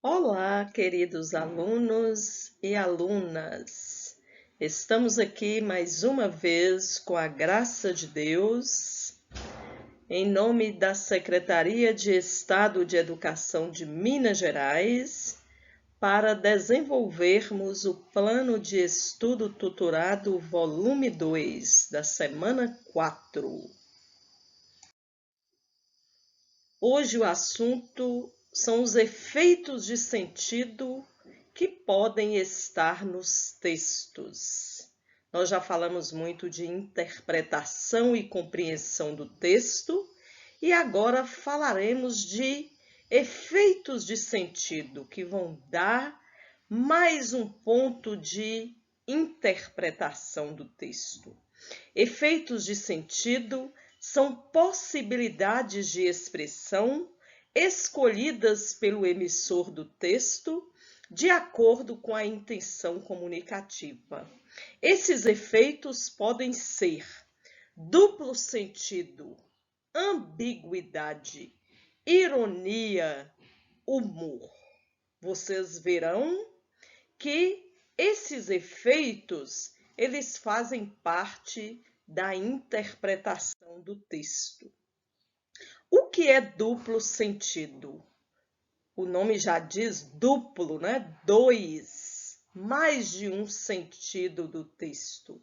Olá, queridos alunos e alunas. Estamos aqui mais uma vez com a graça de Deus, em nome da Secretaria de Estado de Educação de Minas Gerais, para desenvolvermos o Plano de Estudo Tutorado Volume 2, da semana 4. Hoje o assunto são os efeitos de sentido que podem estar nos textos. Nós já falamos muito de interpretação e compreensão do texto e agora falaremos de efeitos de sentido que vão dar mais um ponto de interpretação do texto. Efeitos de sentido são possibilidades de expressão escolhidas pelo emissor do texto de acordo com a intenção comunicativa. Esses efeitos podem ser duplo sentido, ambiguidade, ironia, humor. Vocês verão que esses efeitos, eles fazem parte da interpretação do texto. O que é duplo sentido? O nome já diz duplo, né? Dois, mais de um sentido do texto.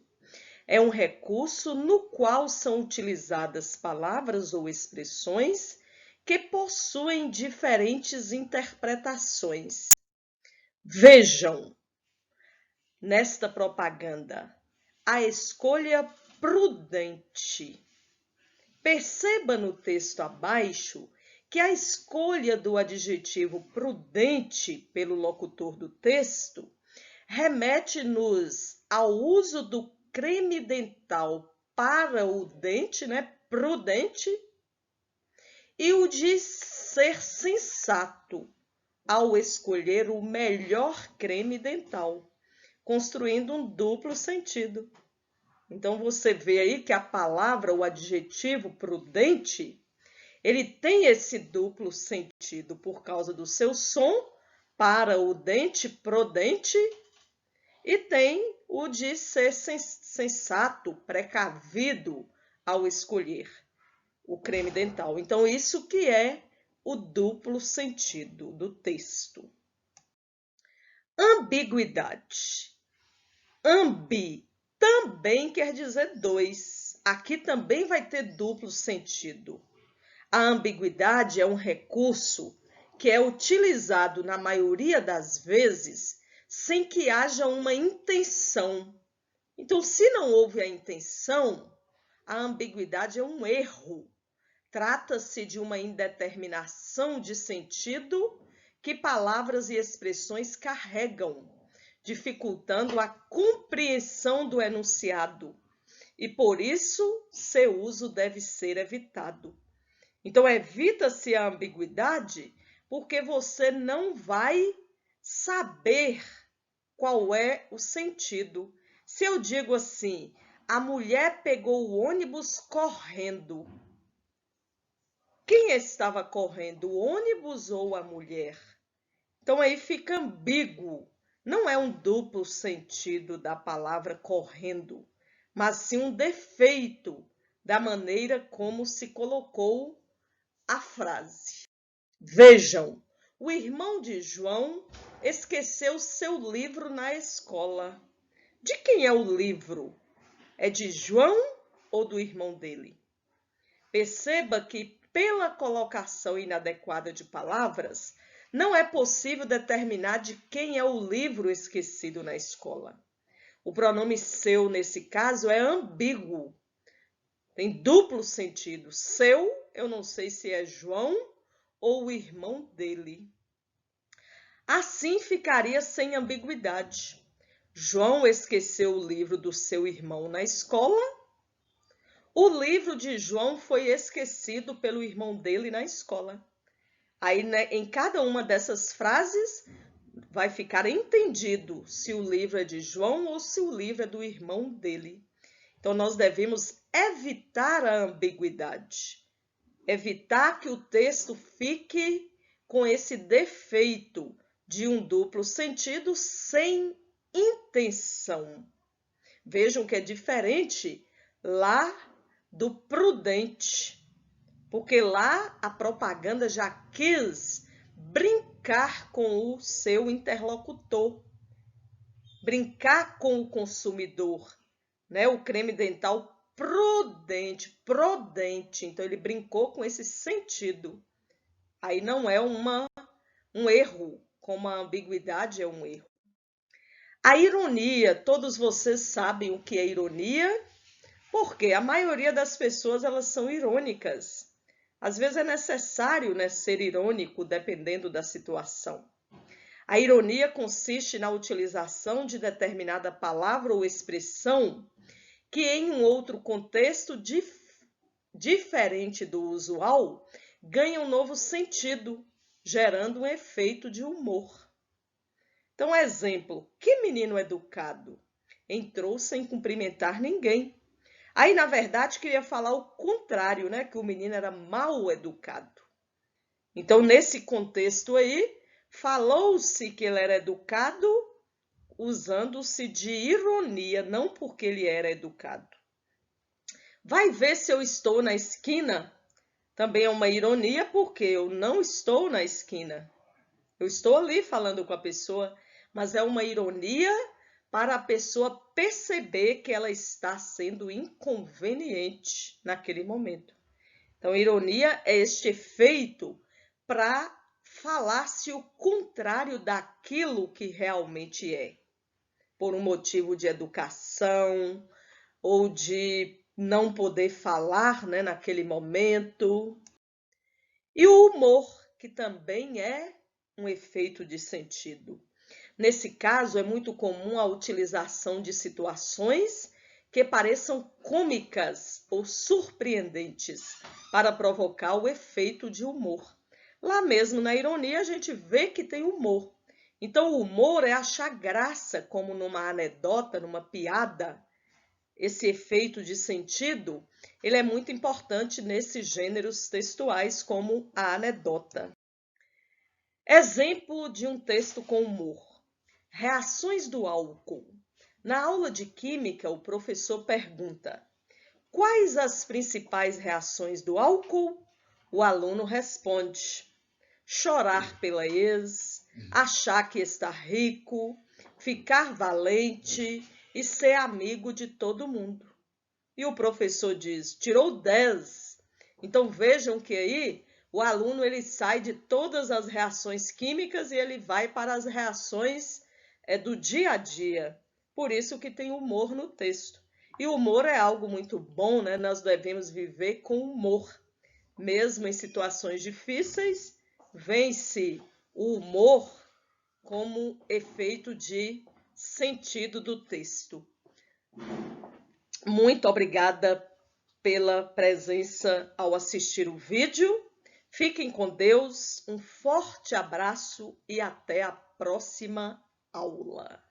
É um recurso no qual são utilizadas palavras ou expressões que possuem diferentes interpretações. Vejam, nesta propaganda, a escolha prudente. Perceba no texto abaixo que a escolha do adjetivo prudente pelo locutor do texto remete-nos ao uso do creme dental para o dente, né, prudente, e o de ser sensato ao escolher o melhor creme dental, construindo um duplo sentido. Então, você vê aí que a palavra, o adjetivo prudente, ele tem esse duplo sentido por causa do seu som para o dente, prodente, e tem o de ser sensato, precavido ao escolher o creme dental. Então, isso que é o duplo sentido do texto. Ambiguidade. Ambi também quer dizer dois. Aqui também vai ter duplo sentido. A ambiguidade é um recurso que é utilizado na maioria das vezes sem que haja uma intenção. Então, se não houve a intenção, a ambiguidade é um erro. Trata-se de uma indeterminação de sentido que palavras e expressões carregam, dificultando a compreensão do enunciado, e por isso seu uso deve ser evitado. Então, evita-se a ambiguidade porque você não vai saber qual é o sentido. Se eu digo assim, a mulher pegou o ônibus correndo. Quem estava correndo, o ônibus ou a mulher? Então, aí fica ambíguo. Não é um duplo sentido da palavra correndo, mas sim um defeito da maneira como se colocou a frase. Vejam, o irmão de João esqueceu seu livro na escola. De quem é o livro? É de João ou do irmão dele? Perceba que, pela colocação inadequada de palavras, não é possível determinar de quem é o livro esquecido na escola. O pronome seu, nesse caso, é ambíguo. Tem duplo sentido. Seu, eu não sei se é João ou o irmão dele. Assim ficaria sem ambiguidade. João esqueceu o livro do seu irmão na escola. O livro de João foi esquecido pelo irmão dele na escola. Aí, né, em cada uma dessas frases, vai ficar entendido se o livro é de João ou se o livro é do irmão dele. Então, nós devemos evitar a ambiguidade. Evitar que o texto fique com esse defeito de um duplo sentido sem intenção. Vejam que é diferente lá do prudente, porque lá a propaganda já quis brincar com o seu interlocutor, brincar com o consumidor, né? O creme dental prodente, então ele brincou com esse sentido. Aí não é um erro, como a ambiguidade é um erro. A ironia, todos vocês sabem o que é ironia? Porque a maioria das pessoas elas são irônicas. Às vezes é necessário, né, ser irônico dependendo da situação. A ironia consiste na utilização de determinada palavra ou expressão que em um outro contexto diferente do usual ganha um novo sentido, gerando um efeito de humor. Então, exemplo, que menino educado entrou sem cumprimentar ninguém. Aí, na verdade, queria falar o contrário, né? Que o menino era mal educado. Então, nesse contexto aí, falou-se que ele era educado usando-se de ironia, não porque ele era educado. Vai ver se eu estou na esquina? Também é uma ironia porque eu não estou na esquina. Eu estou ali falando com a pessoa, mas é uma ironia para a pessoa perceber que ela está sendo inconveniente naquele momento. Então, ironia é este efeito para falar-se o contrário daquilo que realmente é, por um motivo de educação ou de não poder falar, né, naquele momento. E o humor, que também é um efeito de sentido. Nesse caso, é muito comum a utilização de situações que pareçam cômicas ou surpreendentes para provocar o efeito de humor. Lá mesmo na ironia, a gente vê que tem humor. Então, o humor é achar graça, como numa anedota, numa piada. Esse efeito de sentido, ele é muito importante nesses gêneros textuais, como a anedota. Exemplo de um texto com humor. Reações do álcool. Na aula de química, o professor pergunta: quais as principais reações do álcool? O aluno responde: chorar pela ex, achar que está rico, ficar valente e ser amigo de todo mundo. E o professor diz: tirou 10. Então vejam que aí o aluno ele sai de todas as reações químicas e ele vai para as reações do dia a dia. Por isso que tem humor no texto. E o humor é algo muito bom, né? Nós devemos viver com humor. Mesmo em situações difíceis, vence o humor como efeito de sentido do texto. Muito obrigada pela presença ao assistir o vídeo. Fiquem com Deus, um forte abraço e até a próxima aula.